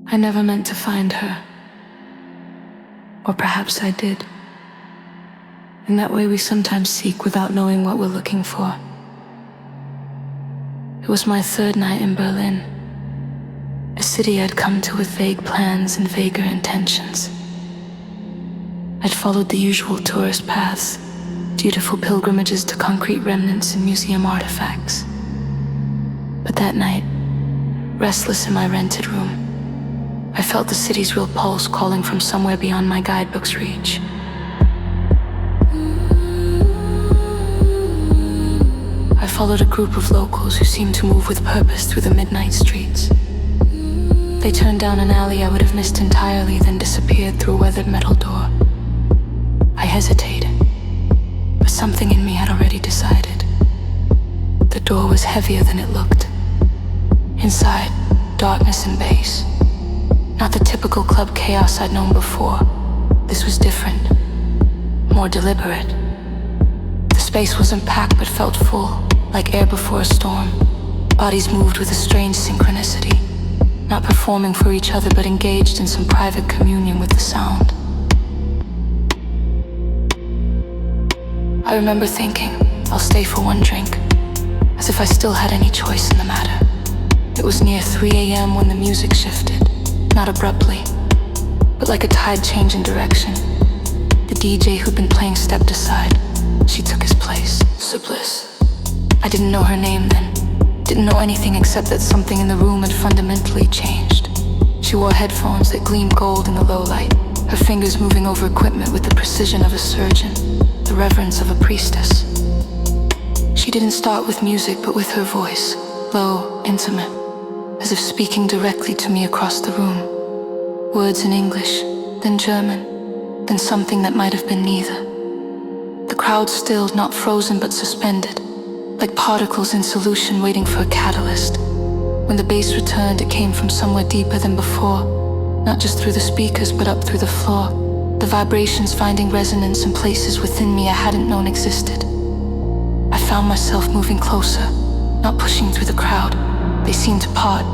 I never meant to find her. Or perhaps I did. In that way we sometimes seek without knowing what we're looking for. It was my third night in Berlin, a city I'd come to with vague plans and vaguer intentions. I'd followed the usual tourist paths, dutiful pilgrimages to concrete remnants and museum artifacts. But that night, restless in my rented room, I felt the city's real pulse calling from somewhere beyond my guidebook's reach. I followed a group of locals who seemed to move with purpose through the midnight streets. They turned down an alley I would have missed entirely, then disappeared through a weathered metal door. I hesitated, but something in me had already decided. The door was heavier than it looked. Inside, darkness and bass. Not the typical club chaos I'd known before. This was different, more deliberate. The space wasn't packed but felt full, like air before a storm. Bodies moved with a strange synchronicity, not performing for each other but engaged in some private communion with the sound. I remember thinking, I'll stay for one drink, as if I still had any choice in the matter. It was near 3 a.m. when the music shifted, not abruptly, but like a tide change in direction. The DJ who'd been playing stepped aside. She took his place, Subliss. I didn't know her name then, didn't know anything except that something in the room had fundamentally changed. She wore headphones that gleamed gold in the low light, her fingers moving over equipment with the precision of a surgeon, the reverence of a priestess. She didn't start with music but with her voice, low, intimate, as if speaking directly to me across the room. Words in English, then German, then something that might have been neither. The crowd stilled, not frozen but suspended, like particles in solution waiting for a catalyst. When the bass returned, it came from somewhere deeper than before, not just through the speakers but up through the floor, the vibrations finding resonance in places within me I hadn't known existed. I found myself moving closer, not pushing through the crowd. They seemed to part,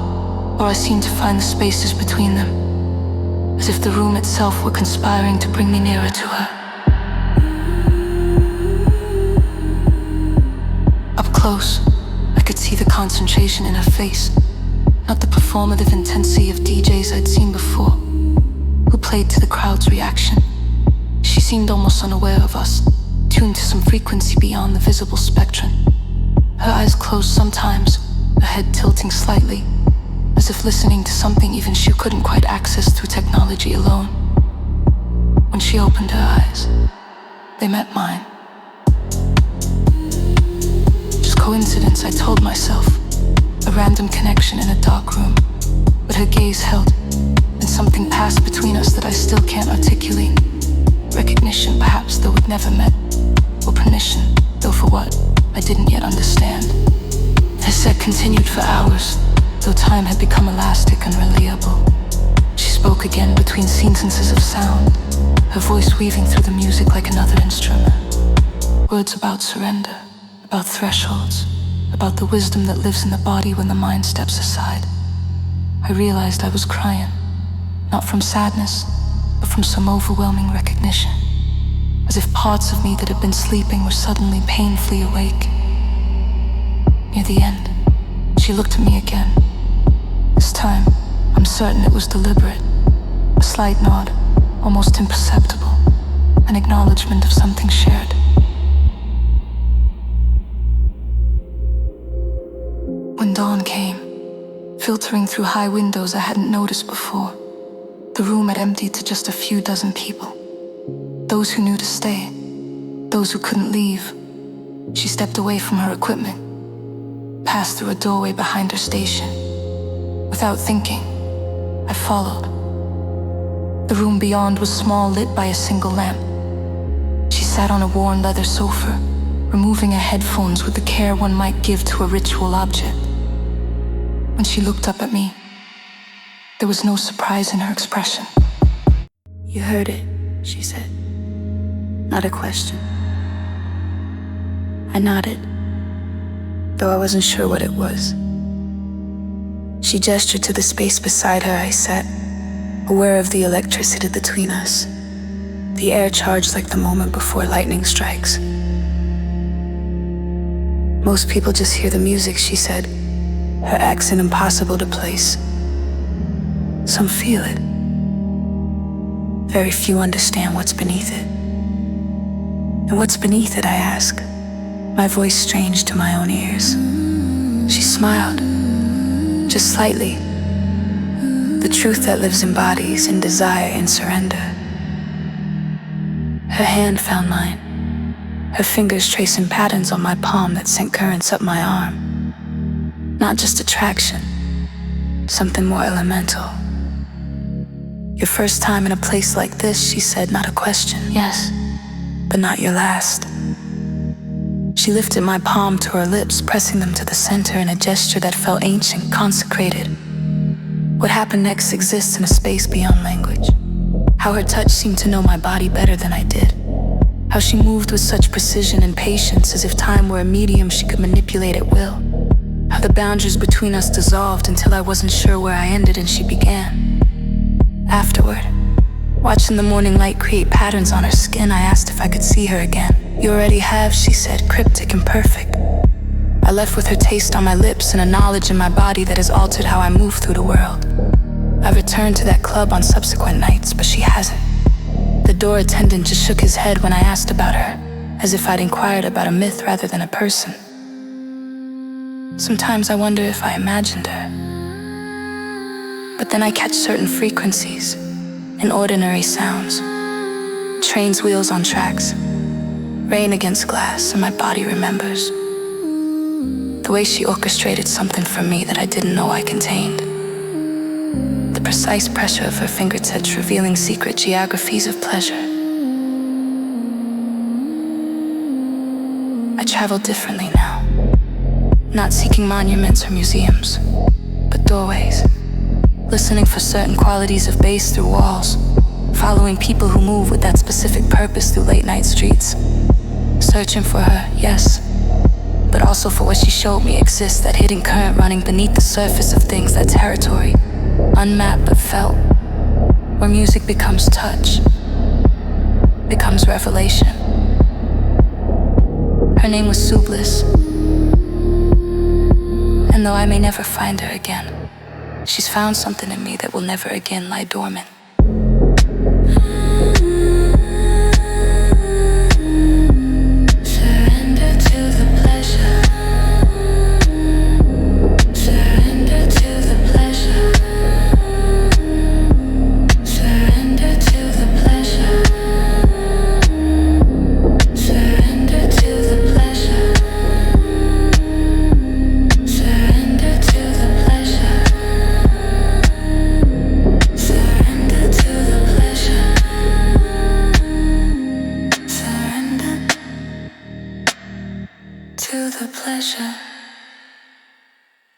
or I seemed to find the spaces between them, as if the room itself were conspiring to bring me nearer to her. Up close, I could see the concentration in her face, not the performative intensity of DJs I'd seen before, who played to the crowd's reaction. She seemed almost unaware of us, tuned to some frequency beyond the visible spectrum. Her eyes closed sometimes, her head tilting slightly, as if listening to something even she couldn't quite access through technology alone. When she opened her eyes, they met mine. Just coincidence, I told myself, a random connection in a dark room, but her gaze held, and something passed between us that I still can't articulate. Recognition, perhaps, though we'd never met, or permission, though for what, I didn't yet understand. Her set continued for hours, though time had become elastic and reliable. She spoke again between sentences of sound, her voice weaving through the music like another instrument. Words about surrender, about thresholds, about the wisdom that lives in the body when the mind steps aside. I realized I was crying, not from sadness, but from some overwhelming recognition, as if parts of me that had been sleeping were suddenly painfully awake. Near the end, she looked at me again. This time, I'm certain it was deliberate. A slight nod, almost imperceptible, an acknowledgement of something shared. When dawn came, filtering through high windows I hadn't noticed before, the room had emptied to just a few dozen people. Those who knew to stay, those who couldn't leave. She stepped away from her equipment, passed through a doorway behind her station. Without thinking, I followed. The room beyond was small, lit by a single lamp. She sat on a worn leather sofa, removing her headphones with the care one might give to a ritual object. When she looked up at me, there was no surprise in her expression. "You heard it," she said. Not a question. I nodded, though I wasn't sure what it was. She gestured to the space beside her. I sat, aware of the electricity between us, the air charged like the moment before lightning strikes. Most people just hear the music, she said, her accent impossible to place. Some feel it. Very few understand what's beneath it. And what's beneath it, I ask, my voice strange to my own ears. She smiled, just slightly. The truth that lives in bodies, in desire, in surrender. Her hand found mine, her fingers tracing patterns on my palm that sent currents up my arm. Not just attraction, something more elemental. Your first time in a place like this, she said, not a question. Yes, but not your last. She lifted my palm to her lips, pressing them to the center in a gesture that felt ancient, consecrated. What happened next exists in a space beyond language. How her touch seemed to know my body better than I did. How she moved with such precision and patience, as if time were a medium she could manipulate at will. How the boundaries between us dissolved until I wasn't sure where I ended and she began. Afterward, watching the morning light create patterns on her skin, I asked if I could see her again. You already have, she said, cryptic and perfect. I left with her taste on my lips and a knowledge in my body that has altered how I move through the world. I've returned to that club on subsequent nights, but she hasn't. The door attendant just shook his head when I asked about her, as if I'd inquired about a myth rather than a person. Sometimes I wonder if I imagined her. But then I catch certain frequencies in ordinary sounds. Trains' wheels on tracks, rain against glass, and my body remembers. The way she orchestrated something for me that I didn't know I contained. The precise pressure of her fingertips revealing secret geographies of pleasure. I travel differently now, not seeking monuments or museums, but doorways. Listening for certain qualities of bass through walls, following people who move with that specific purpose through late night streets. Searching for her, yes, but also for what she showed me exists, that hidden current running beneath the surface of things, that territory, unmapped but felt, where music becomes touch, becomes revelation. Her name was Subliss, and though I may never find her again, she's found something in me that will never again lie dormant. Surrender to the pleasure. Surrender to the pleasure. Surrender to the pleasure. Surrender to the pleasure. Surrender to the pleasure. Surrender to the pleasure. Surrender to the pleasure.